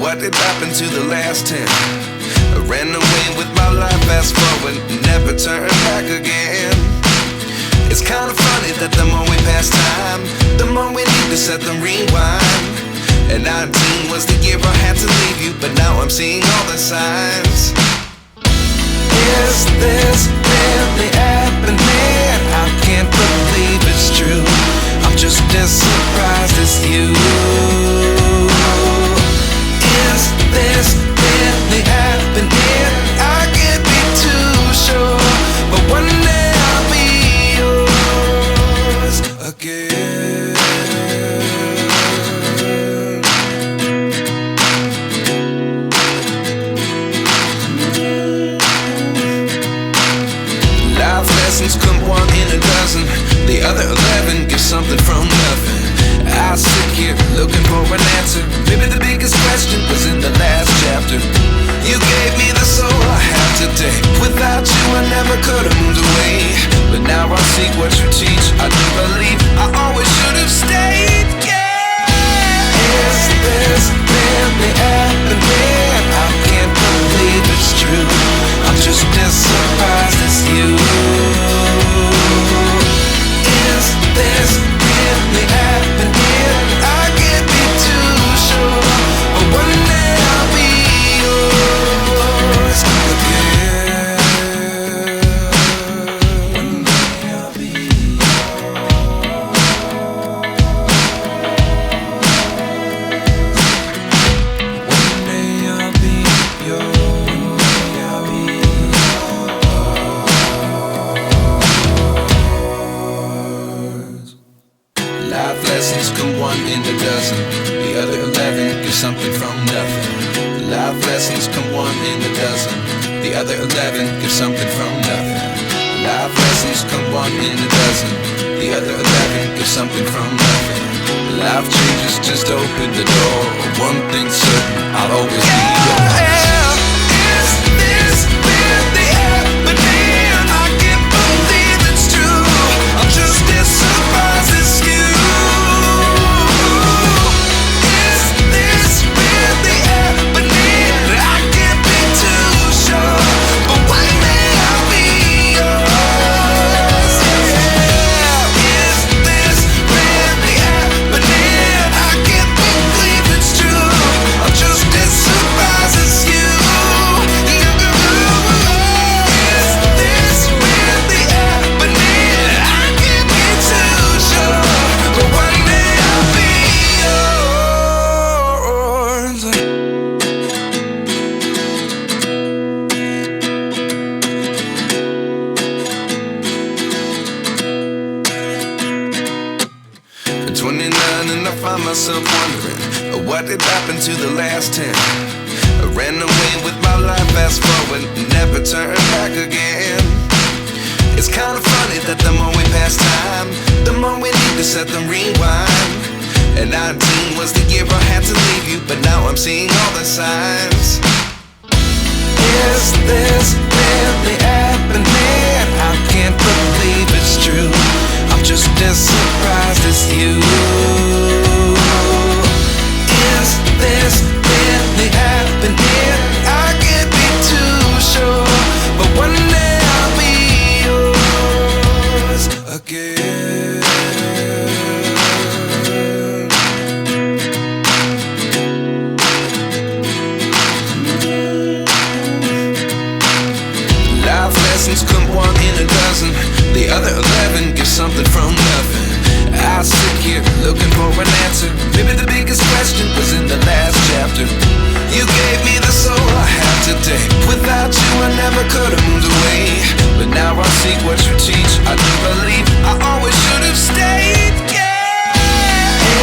What did happen to the last 10? I ran away with my life, fast forward, never turn back again. It's kinda funny that the more we pass time, the more we need to set the rewind. And 19 was the year I had to leave you, but now I'm seeing all the signs. Is this really happening? I can't believe it's true. I'm just as surprised as you. Is this really happening? I can't be too sure, but one day I'll be yours again. Life lessons come one in a dozen. The other 11 give something from nothing. I sit here looking for an answer. Maybe the biggest question was in the last chapter. You gave me the soul I have today. Without you I never could have moved away. But now I see what you teach. I do believe I always should have stayed. Yeah. Is this really happening? I can't believe it's true. I'm just as surprised as you. Is this really happening? I can't be too sure, but one day I'll be yours again. One day I'll be One day I'll be yours. I'll be yours. Life lessons come one in a dozen. The other 11 give something from nothing. Life lessons come one in a dozen. The other 11 give something from nothing. Life lessons come one in a dozen. The other 11 give something from nothing. Life changes just open the door. One thing's certain, I'll always be yours. Is this really happening? I can't believe it's true. I'm just as surprised as you. Is this really happening? I can't be too sure, but one day I'll be yours. Yeah. Is this really happening? I can't believe it's true. I'm just as surprised as you. Is this really happening? I can't be too sure, but one day I'll be yours. At 29 and I find myself wondering, what did happen to the last 10? I ran away with my life, fast forward, never turn back again. It's kinda funny that the more we pass time, the more we need to set the rewind. And 19 was the year I had to leave you, but now I'm seeing all the signs. Is this really happening? I can't believe it's true. I'm just as surprised as you. Is this really happening? I can't be too sure, but one day I'll be yours again. Life lessons come one in a dozen. The other 11 give something from nothing. I sit here looking for an answer. Maybe the biggest question was in the last chapter. You gave me the soul I have today. Without you I never could have moved away. But now I see what you teach. I do believe I always should have stayed. Yeah.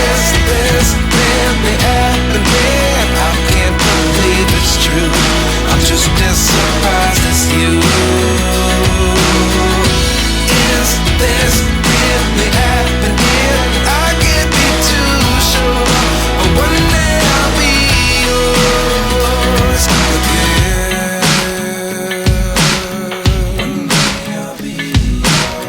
Is this really happening? I can't believe it's true. I'm just as surprised as you. Is this really happening? I can't be too sure, but one day I'll be yours again. One day I'll be yours.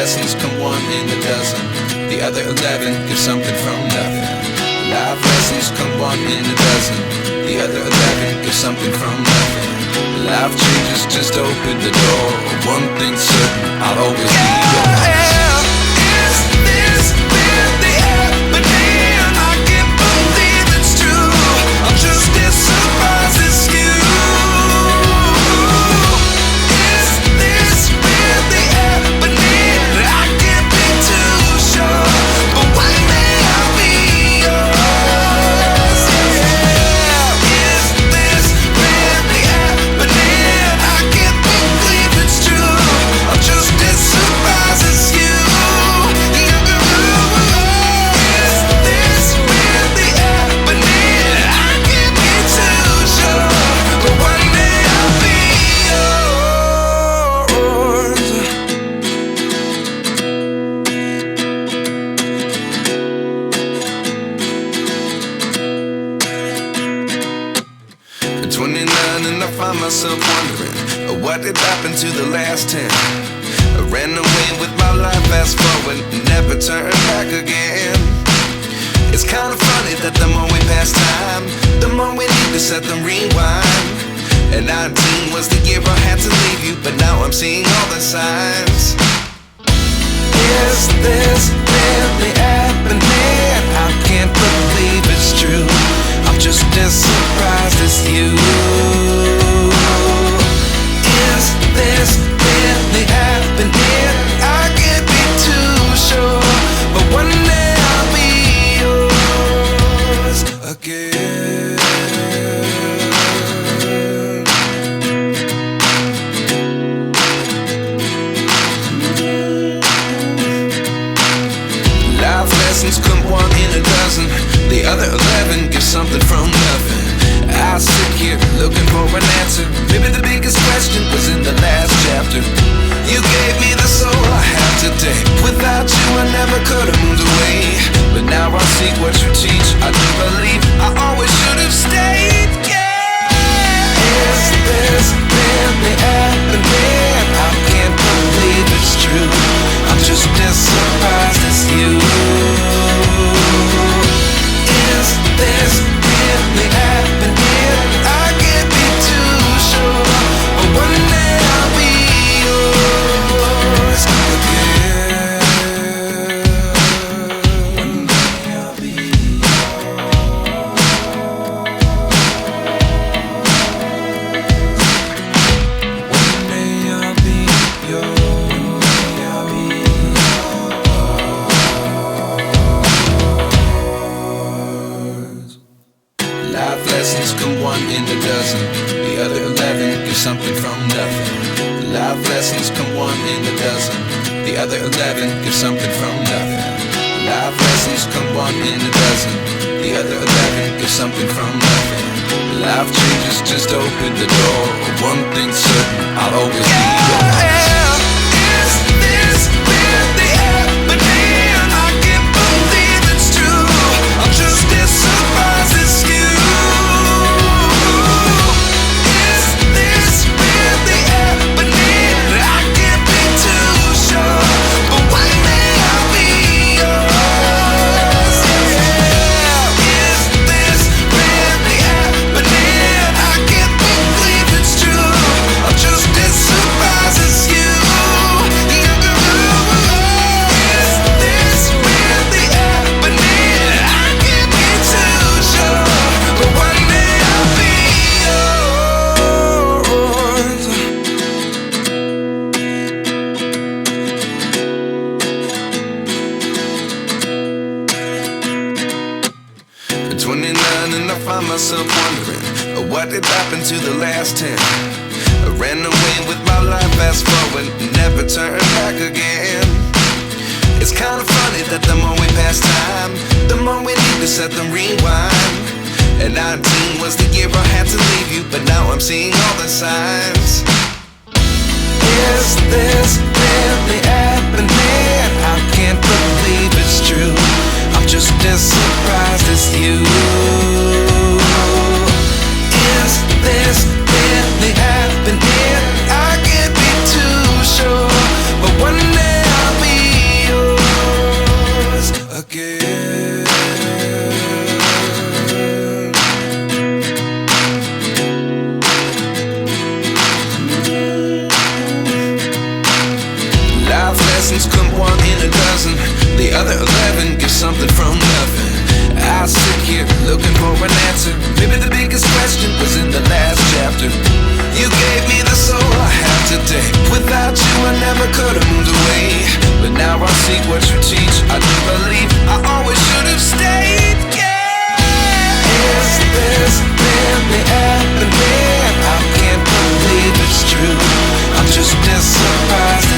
lessons come one in a dozen. The other 11 give something from nothing. Life lessons come one in a dozen. The other 11 give something from nothing. Life changes, just open the door. One thing's certain, I'll always be yours. Is this really happening? I can't believe it's true. I'm just as surprised as you. Is this really happening? I can't be too sure, but one day I'll be yours. Is this really happening? I can't believe it's true. I'm just as surprised as you. Is this really happening? I can't be too sure, but one day I'll be yours. 29 and I find myself wondering what did happen to the last 10. I ran away with my life, fast forward, never turn back again. It's kind of funny that the more we pass time, the more we need to set the rewind. And 19 was the year I had to leave you, but now I'm seeing all the signs. Is this really happening? I can't believe it's true. I'm just as surprised as you. Is this really happening? I can't be too sure, but one day I'll be yours again. Life lessons come one in a dozen. The other 11 give something from nothing. I sit here looking for an answer. Maybe the biggest question was in the last chapter. You gave me the soul I have today. Without you I never could have moved away. But now I see what you teach. I do believe I always should have stayed. Yeah. Is this really happening? I can't believe it's true. I'm just as surprised as you. Is this really happening? I can't be too sure, but one day I'll be yours again. One day I'll be One day I'll be yours. One day I'll be Life lessons come one in a dozen. The other 11 give something from nothing. Life lessons come one in a dozen. The other 11 give something from nothing. Life lessons come one in a dozen. The other 11 give something from nothing. Life changes, just open the door. One thing's certain, I'll always be yours. Is this really happening? I can't believe it's true. I'm just as surprised as you. Is this really happening? I can't be too sure, but one day I'll be yours. Is this really happening? I can't believe it's true. I'm just as surprised as you. Is this really happening? I can't be too sure, but one day I'll be yours. 29 and I find myself wondering what did happen to the last 10. I ran away with my life, fast forward, never turn back again. It's kind of funny that the more we pass time, the more we need to set the rewind. And 19 was the year I had to leave you, but now I'm seeing all the signs. Is this really happening? I can't believe it's true. I'm just as surprised as you. Is this really happening? I can't be too sure, but one day I'll be The other 11 give something from nothing. I sit here looking for an answer. Maybe the biggest question was in the last chapter. You gave me the soul I have today. Without you I never could have moved away. But now I see what you teach. I do believe I always should have stayed. Is this really happening? I can't believe it's true. I'm just as surprised